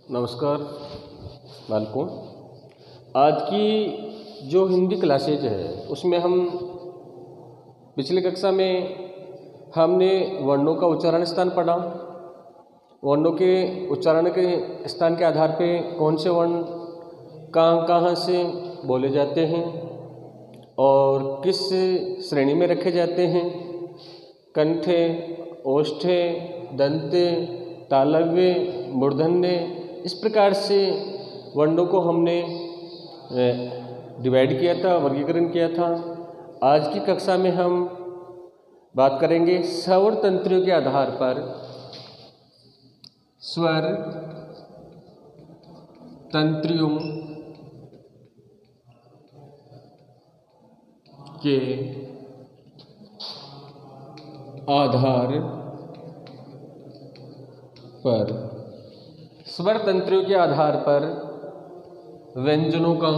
नमस्कार बालकों। आज की जो हिंदी क्लासेज है उसमें हम पिछली कक्षा में हमने वर्णों का उच्चारण स्थान पढ़ा। वर्णों के उच्चारण के स्थान के आधार पे कौन से वर्ण कहाँ कहाँ से बोले जाते हैं और किस श्रेणी में रखे जाते हैं। कंठे, ओष्ठे, दंते, तालव्य, मूर्धन्य, इस प्रकार से वर्णों को हमने डिवाइड किया था, वर्गीकरण किया था। आज की कक्षा में हम बात करेंगे स्वर तंत्रियों के आधार पर स्वर तंत्रियों के आधार पर स्वर तंत्रियों के आधार पर व्यंजनों का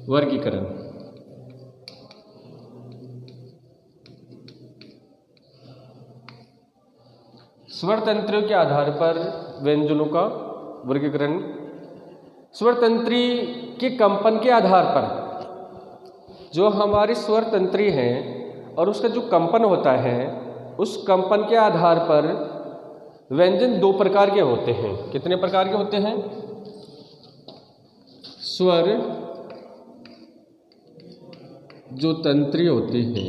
वर्गीकरण। स्वर तंत्रियों के आधार पर व्यंजनों का वर्गीकरण। स्वर तंत्री के कंपन के आधार पर जो हमारी स्वर तंत्री है और उसका जो कंपन होता है, उस कंपन के आधार पर व्यंजन दो प्रकार के होते हैं। कितने प्रकार के होते हैं? स्वर जो तंत्री होती है,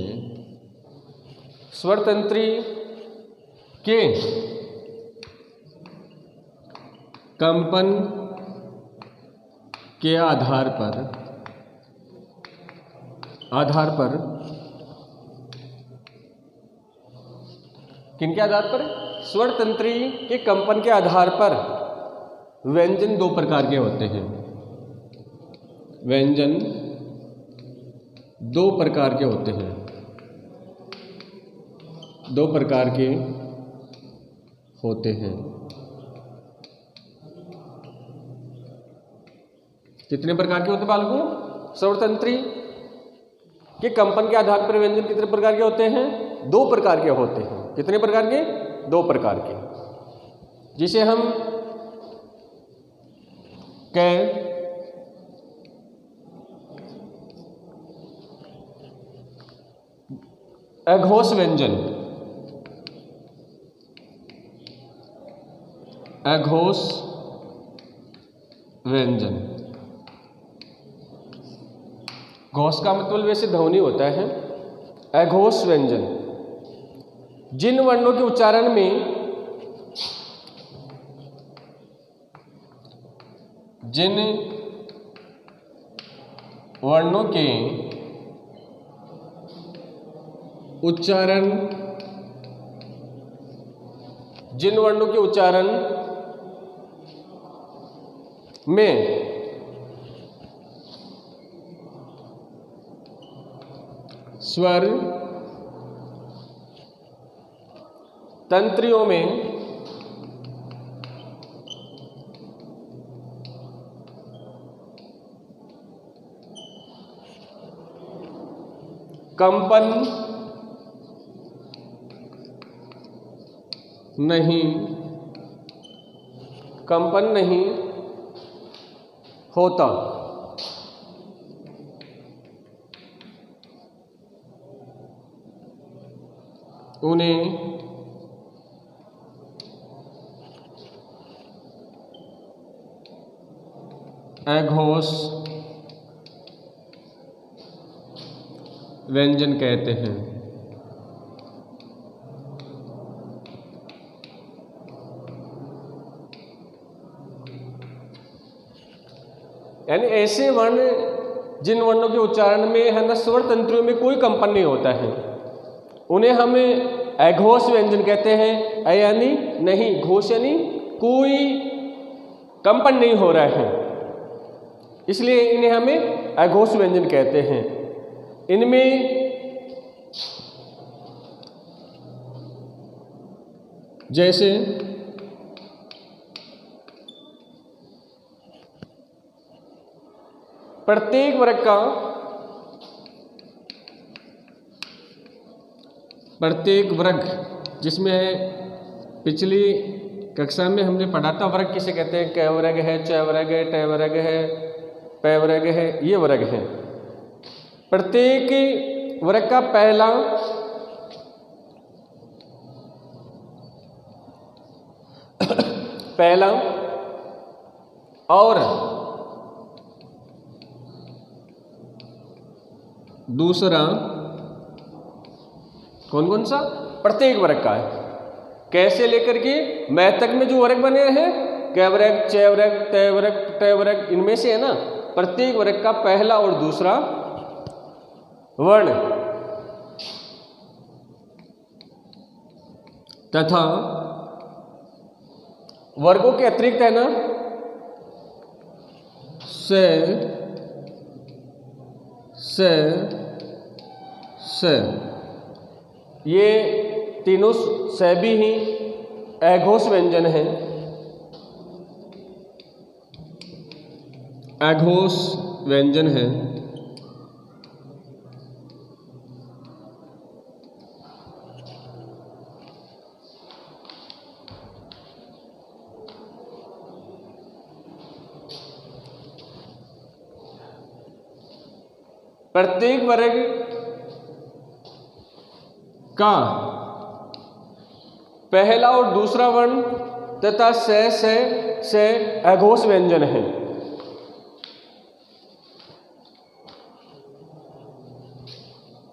स्वर तंत्री के कंपन के आधार पर किनके आधार पर? स्वर तंत्री के कंपन के आधार पर व्यंजन दो प्रकार के होते हैं। व्यंजन दो प्रकार के होते हैं। दो प्रकार के होते हैं। कितने प्रकार के होते हैं बालकों? स्वर तंत्री के कंपन के आधार पर व्यंजन कितने प्रकार के होते हैं? दो प्रकार के होते हैं। कितने प्रकार के? दो प्रकार के, जिसे हम अघोष व्यंजन, अघोष व्यंजन। घोष का मतलब वैसे ध्वनि होता है। अघोष व्यंजन जिन वर्णों के उच्चारण में जिन वर्णों के उच्चारण में स्वर तंत्रियों में कंपन नहीं होता, उन्हें अघोष व्यंजन कहते हैं। यानी ऐसे वर्ण जिन वर्णों के उच्चारण में है ना स्वर तंत्रियों में कोई कंपन नहीं होता है, उन्हें हम अघोष व्यंजन कहते हैं। अ यानी नहीं, घोष यानी कोई कंपन नहीं हो रहा है, इसलिए इन्हें हमें अघोष व्यंजन कहते हैं। इनमें जैसे प्रत्येक वर्ग का प्रत्येक वर्ग जिसमें है, पिछली कक्षा में हमने पढ़ा था वर्ग किसे कहते हैं, क वर्ग है, च वर्ग है, ट वर्ग है, प वर्ग है, ये वर्ग है। प्रत्येक वर्ग का पहला और दूसरा कौन कौन सा, प्रत्येक वर्ग का है। कैसे लेकर के मै तक में जो वर्ग बने हैं, क वर्ग, च वर्ग, त वर्ग, ट वर्ग, इनमें से है ना, प्रत्येक वर्ग का पहला और दूसरा वर्ण तथा वर्गों के अतिरिक्त है ना, से ये तीनों सभी ही अघोष व्यंजन हैं। अघोष व्यंजन है। प्रत्येक वर्ग का पहला और दूसरा वर्ण तथा से अघोष व्यंजन है।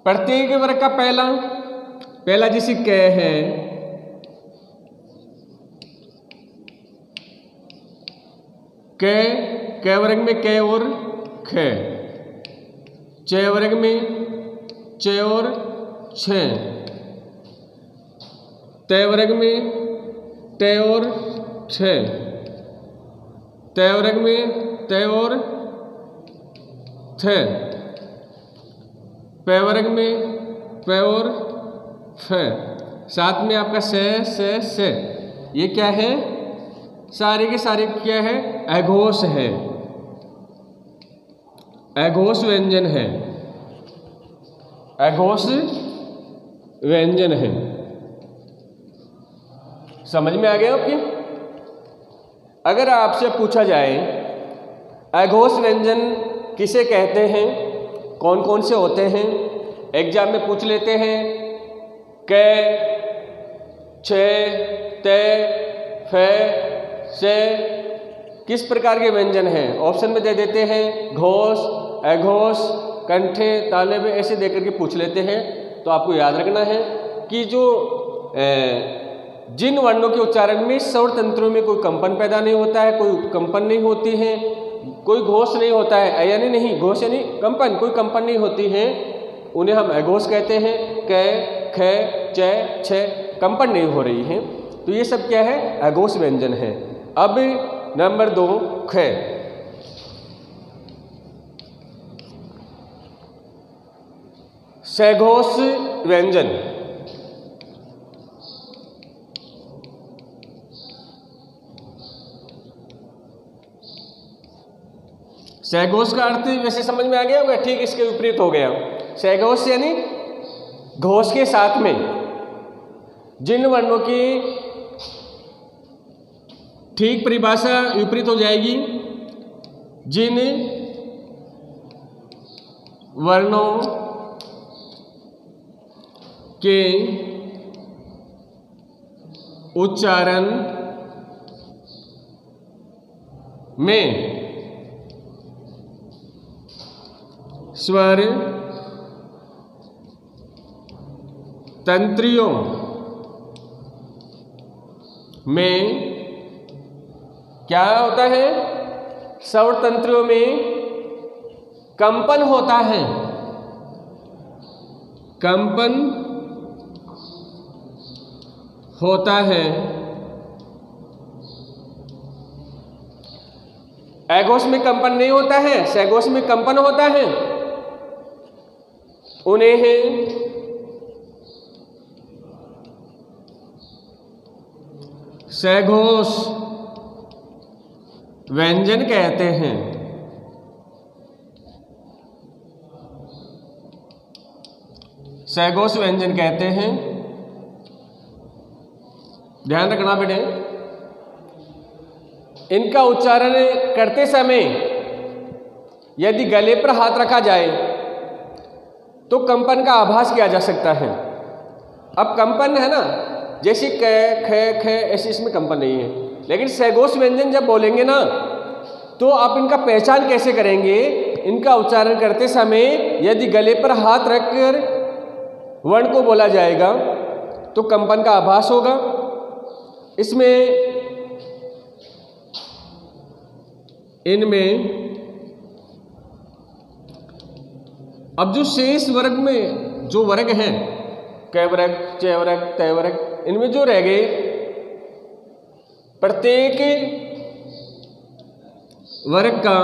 प्रत्येक वर्ग का पहला जैसे क है, क वर्ग में क और ख, च वर्ग में च और छ, त वर्ग में ट और छ, त वर्ग में त और थ, प वर्ग में प और फ, साथ में आपका से ये क्या है, सारे के सारे क्या है, अघोष है, अघोष व्यंजन है, अघोष व्यंजन है। समझ में आ गया आपके? अगर आपसे पूछा जाए अघोष व्यंजन किसे कहते हैं, कौन कौन से होते हैं, एग्जाम में पूछ लेते हैं, क, छ, त, फ, से किस प्रकार के व्यंजन हैं, ऑप्शन में दे देते हैं, घोष, अघोष, कंठे, ताले में, ऐसे देकर के पूछ लेते हैं। तो आपको याद रखना है कि जो जिन वर्णों के उच्चारण में स्वर तंत्रों में कोई कंपन पैदा नहीं होता है, कोई कंपन नहीं होती है, कोई घोष नहीं होता है, यानी नहीं घोष यानी कंपन, कोई कंपन नहीं होती है, उन्हें हम अघोष कहते हैं। क, ख, च, छ कंपन नहीं हो रही है, तो ये सब क्या है, अघोष व्यंजन है। अब नंबर 2 ख, सघोष व्यंजन। सघोष का अर्थ वैसे समझ में आ गया होगा, ठीक इसके विपरीत हो गया। सघोष यानी घोष के साथ में जिन वर्णों की ठीक परिभाषा विपरीत हो जाएगी, जिन वर्णों के उच्चारण में स्वर तंत्रियों में क्या होता है, स्वर तंत्रियों में कंपन होता है, कंपन होता है। अघोष में कंपन नहीं होता है, सघोष में कंपन होता है। उन्हें सघोष व्यंजन कहते हैं। सहघोष व्यंजन कहते हैं। ध्यान रखना बेटे, इनका उच्चारण करते समय यदि गले पर हाथ रखा जाए तो कंपन का आभास किया जा सकता है। अब कंपन है ना, जैसे क ख ख ऐसे इसमें कंपन नहीं है, लेकिन सहघोष व्यंजन जब बोलेंगे ना तो आप इनका पहचान कैसे करेंगे? इनका उच्चारण करते समय यदि गले पर हाथ रखकर वर्ण को बोला जाएगा तो कंपन का आभास होगा। इसमें इनमें अब जो शेष वर्ग में जो वर्ग हैं, क वर्ग, च वर्ग, त वर्ग, इनमें जो रह गए, प्रत्येक वर्ग का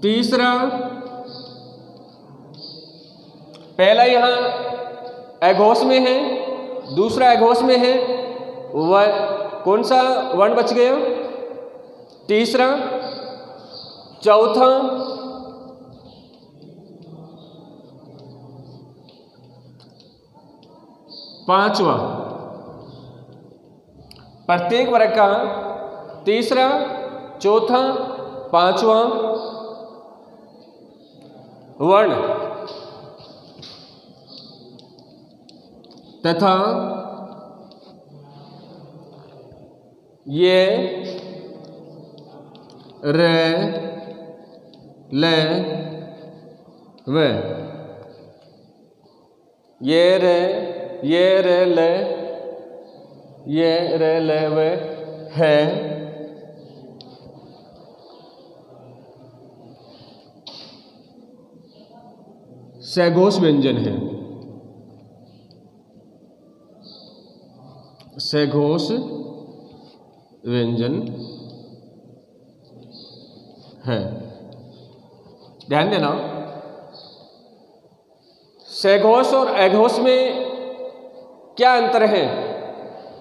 तीसरा, पहला यहां अघोष में है, दूसरा अघोष में है, कौन सा वर्ण बच गया? तीसरा, चौथा, पांचवा। प्रत्येक वर्ग का तीसरा, चौथा, पांचवा वर्ण तथा ये रे ले व, ये रे ले, ये रे ले व है सहघोष व्यंजन है। सहघोष व्यंजन है। ध्यान देना, सहघोष और अघोष में क्या अंतर है?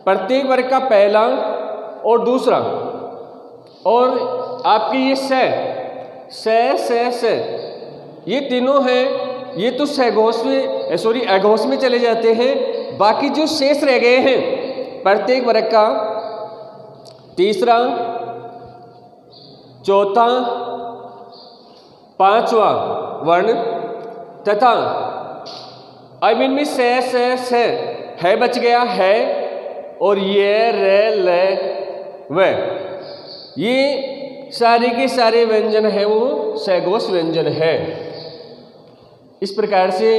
प्रत्येक वर्ग का पहला और दूसरा, और आपकी ये से ये तीनों हैं, ये तो सहघोष में अघोष में चले जाते हैं। बाकी जो शेष रह गए हैं, प्रत्येक वर्ग का तीसरा, चौथा, पांचवा वर्ण तथा अब इनमें से है बच गया है, और ये रे ले व, ये सारे के सारे व्यंजन है वो सहघोष व्यंजन है। इस प्रकार से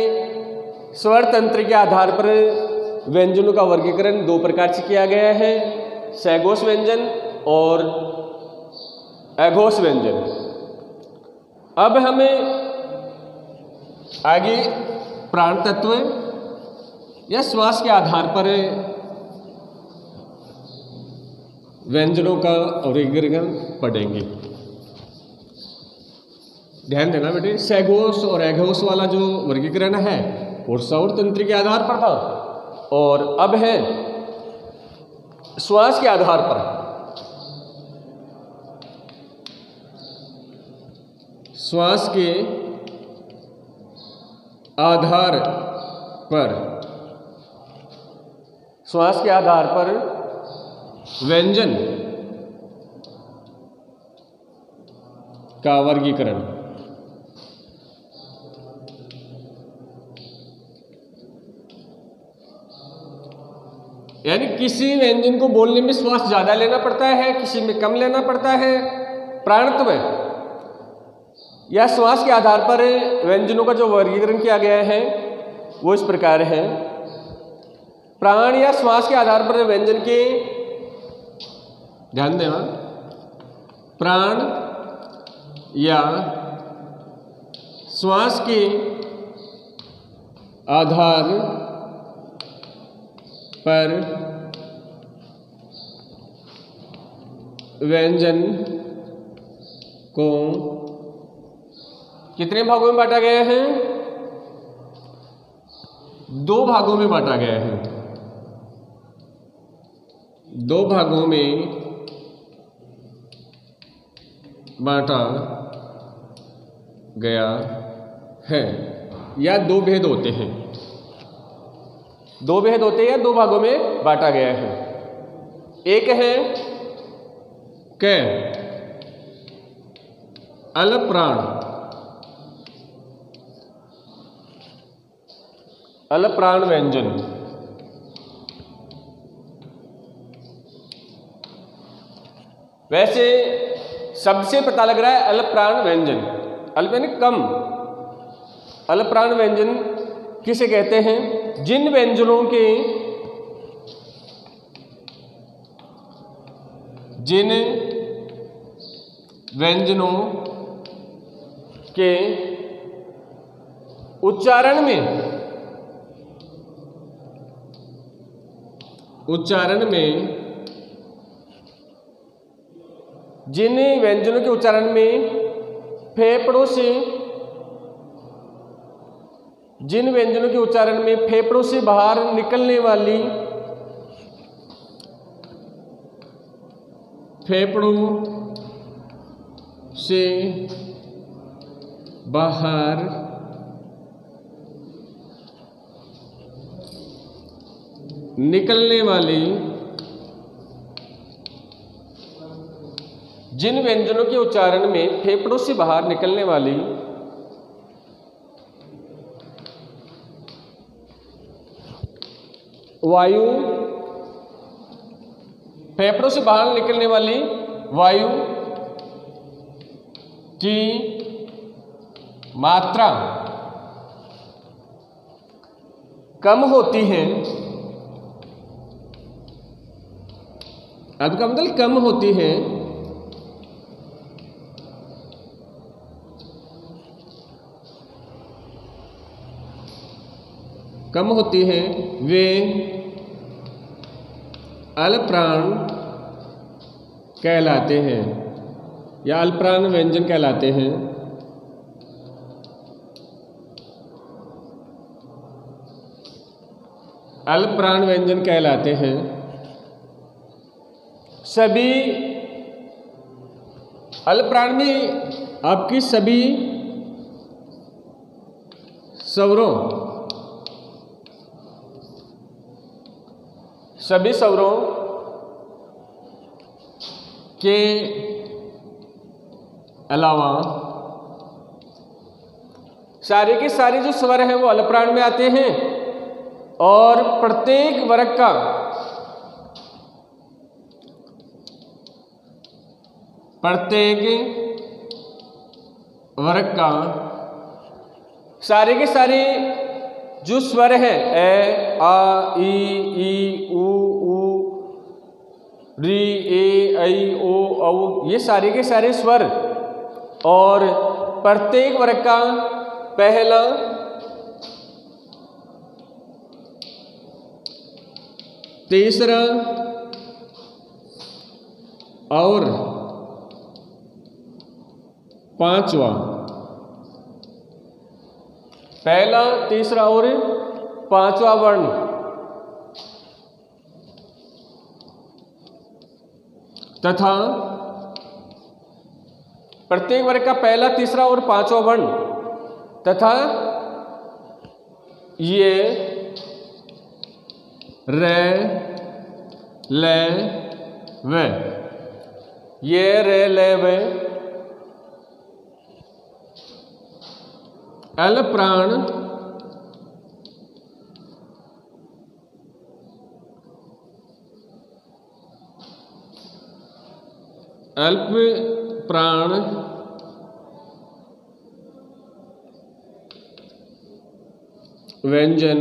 स्वर तंत्र के आधार पर व्यंजनों का वर्गीकरण दो प्रकार से किया गया है, सहघोष व्यंजन और अघोष व्यंजन। अब हमें आगे प्राण तत्व या श्वास के आधार पर व्यंजनों का वर्गीकरण पढ़ेंगे। ध्यान देना बेटे, सहघोष और अघोष वाला जो वर्गीकरण है वो स्वर तंत्र के आधार पर था, और अब है श्वास के आधार पर। श्वास के आधार पर, श्वास के आधार पर व्यंजन का वर्गीकरण। यानी किसी व्यंजन को बोलने में श्वास ज्यादा लेना पड़ता है, किसी में कम लेना पड़ता है। प्राणत्व या श्वास के आधार पर व्यंजनों का जो वर्गीकरण किया गया है वो इस प्रकार है। प्राण या श्वास के आधार पर व्यंजन के, ध्यान देना, प्राण या श्वास के आधार पर व्यंजन को कितने भागों में बांटा गया है? दो भागों में बांटा गया है। दो भागों में बांटा गया हैं या दो भेद होते हैं, दो भेद होते हैं या दो भागों में बांटा गया है। एक है क अलप्राण, अलप्राण व्यंजन। वैसे शब्द से पता लग रहा है अलप्राण व्यंजन, अल्प यानी कम। अलप्राण व्यंजन किसे कहते हैं? जिन व्यंजनों के उच्चारण में जिन व्यंजनों के उच्चारण में फेफड़ों से बाहर निकलने वाली जिन व्यंजनों के उच्चारण में फेफड़ों से बाहर निकलने वाली वायु, फेफड़ों से बाहर निकलने वाली वायु की मात्रा कम होती है, अब का मतलब कम होती है, वे अलप्राण कहलाते हैं या अलप्राण व्यंजन कहलाते हैं। अलप्राण व्यंजन कहलाते हैं। सभी अलप्राण में आपकी सभी स्वरों के अलावा सारे के सारे जो स्वर हैं वो अलप्राण में आते हैं और प्रत्येक वर्ग का सारे के सारे जो स्वर हैं ए आ ई ऊ री ए ऐ ओ औ, ये सारे के सारे स्वर और प्रत्येक वर्ग का पहला तीसरा और पांचवा, पहला तीसरा और पांचवा वर्ण तथा प्रत्येक वर्ग का पहला तीसरा और पांचवा वर्ण तथा ये रे ले वे, ये रे ले वे अलप्राण अल्पप्राण व्यंजन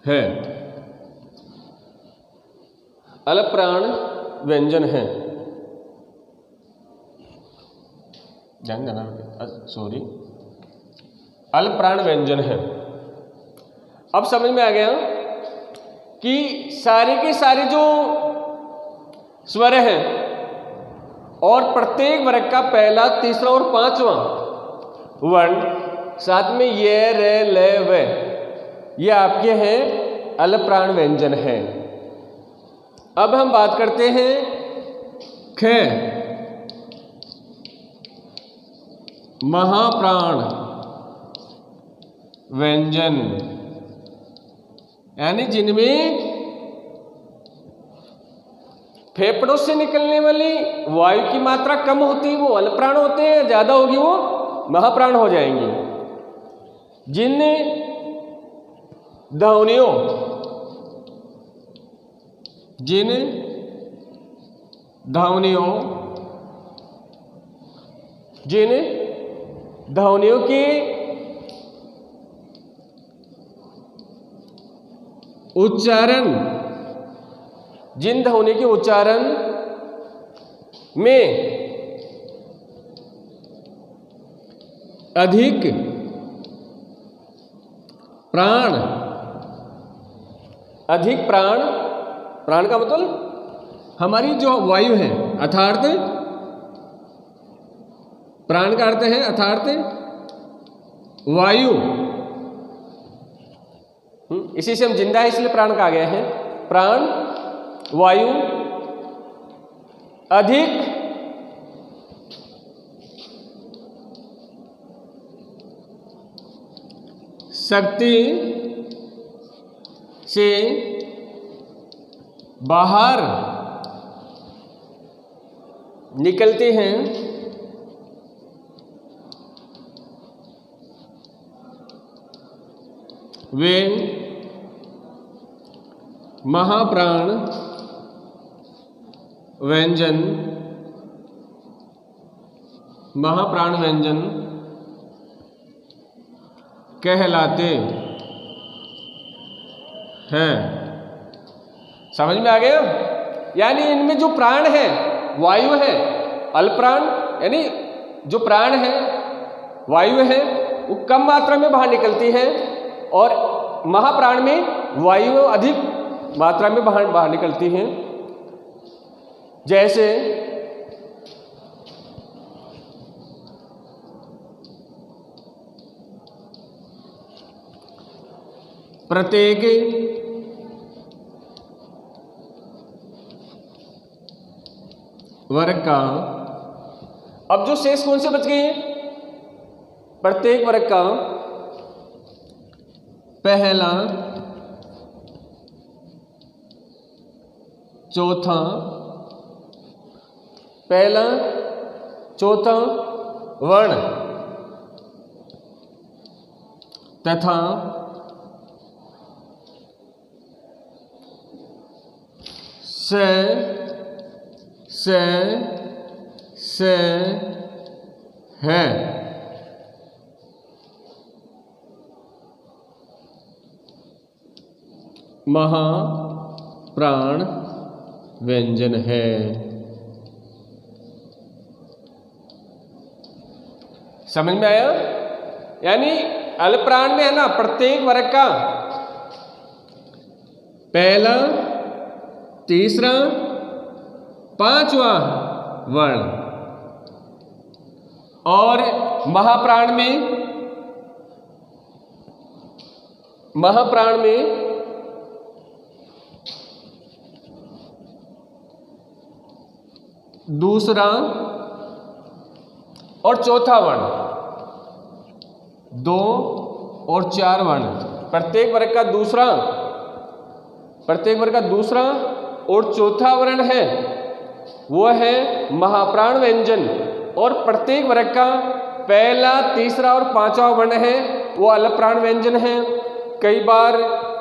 है। अलप्राण व्यंजन है। अलप्राण व्यंजन है। अब समझ में आ गया कि सारे के सारे जो स्वर हैं और प्रत्येक वर्ग का पहला तीसरा और पांचवा वर्ण साथ में ये रे ले वे, ये आपके हैं अलप्राण व्यंजन है। अब हम बात करते हैं ख। महाप्राण व्यंजन, यानी जिनमें फेफड़ों से निकलने वाली वायु की मात्रा कम होती है वो अल्पप्राण होते हैं, ज्यादा होगी वो महाप्राण हो जाएंगे। जिन ध्वनियों के उच्चारण, जिन ध्वनि के उच्चारण में अधिक प्राण, प्राण का मतलब हमारी जो वायु है, अर्थात प्राण का अर्थ है अर्थात वायु, इसी से हम जिंदा है इसलिए प्राण कहा गया है। प्राण वायु अधिक शक्ति से बाहर निकलते हैं, वे महाप्राण व्यंजन कहलाते हैं। समझ में आ गया? यानी इनमें जो प्राण है, वायु है, अल्पप्राण यानी जो प्राण है, वायु है, वो कम मात्रा में बाहर निकलती है और महाप्राण में वायु अधिक मात्रा में बाहर निकलती हैं। जैसे प्रत्येक वर्ग का, अब जो शेष कौन से बच गए हैं? प्रत्येक वर्ग का पहला, चौथा वर्ण तथा से है। महाप्राण व्यंजन है। समझ में आया? यानी अल्पप्राण में है ना, प्रत्येक वर्ग का पहला, तीसरा, पांचवा वर्ण, और महाप्राण में दूसरा और चौथा वर्ण, 2 और 4 वर्ण। प्रत्येक वर्ग का दूसरा और चौथा वर्ण है वो है महाप्राण व्यंजन, और प्रत्येक वर्ग का पहला, तीसरा और पांचवा वर्ण है वो अल्पप्राण व्यंजन है। कई बार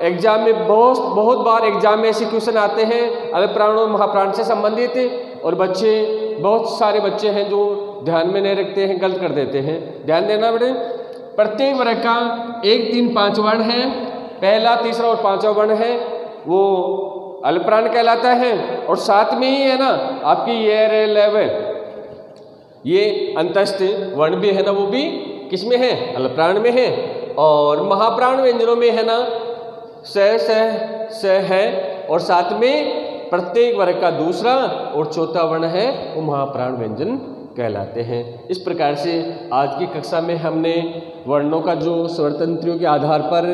एग्जाम में बहुत बार एग्जाम में ऐसे क्वेश्चन आते हैं अल्पप्राण और महाप्राण से संबंधित, और बहुत सारे बच्चे हैं जो ध्यान में नहीं रखते हैं, गलत कर देते हैं। ध्यान देना बेटे, प्रत्येक वर्ग का 1, 3, 5 वर्ण है, पहला, तीसरा और पांचवा वर्ण है वो अल्पप्राण कहलाता है। और साथ में ही है ना आपकी ईयर लेवल, ये अंतस्थ वर्ण भी है ना, वो भी किसमें है? अल्पप्राण में है। और महाप्राण व्यंजनों में है ना स है, और साथ में प्रत्येक वर्ग का दूसरा और चौथा वर्ण है वो महाप्राण व्यंजन कहलाते हैं। इस प्रकार से आज की कक्षा में हमने वर्णों का जो स्वरतंत्रियों के आधार पर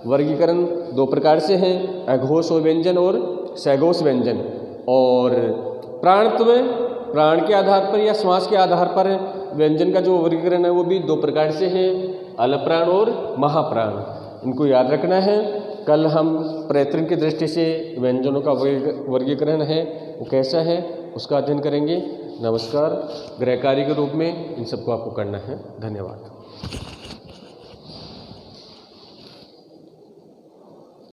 वर्गीकरण 2 प्रकार से हैं, अघोष व्यंजन और सघोष व्यंजन, और प्राणत्व, प्राण के आधार पर या श्वास के आधार पर व्यंजन का जो वर्गीकरण है वो भी दो प्रकार से है, अलप्राण और महाप्राण। इनको याद रखना है। कल हम प्रयत्न की दृष्टि से व्यंजनों का वर्गीकरण है वो कैसा है उसका अध्ययन करेंगे। नमस्कार। गृह कार्य के रूप में इन सबको आपको करना है। धन्यवाद।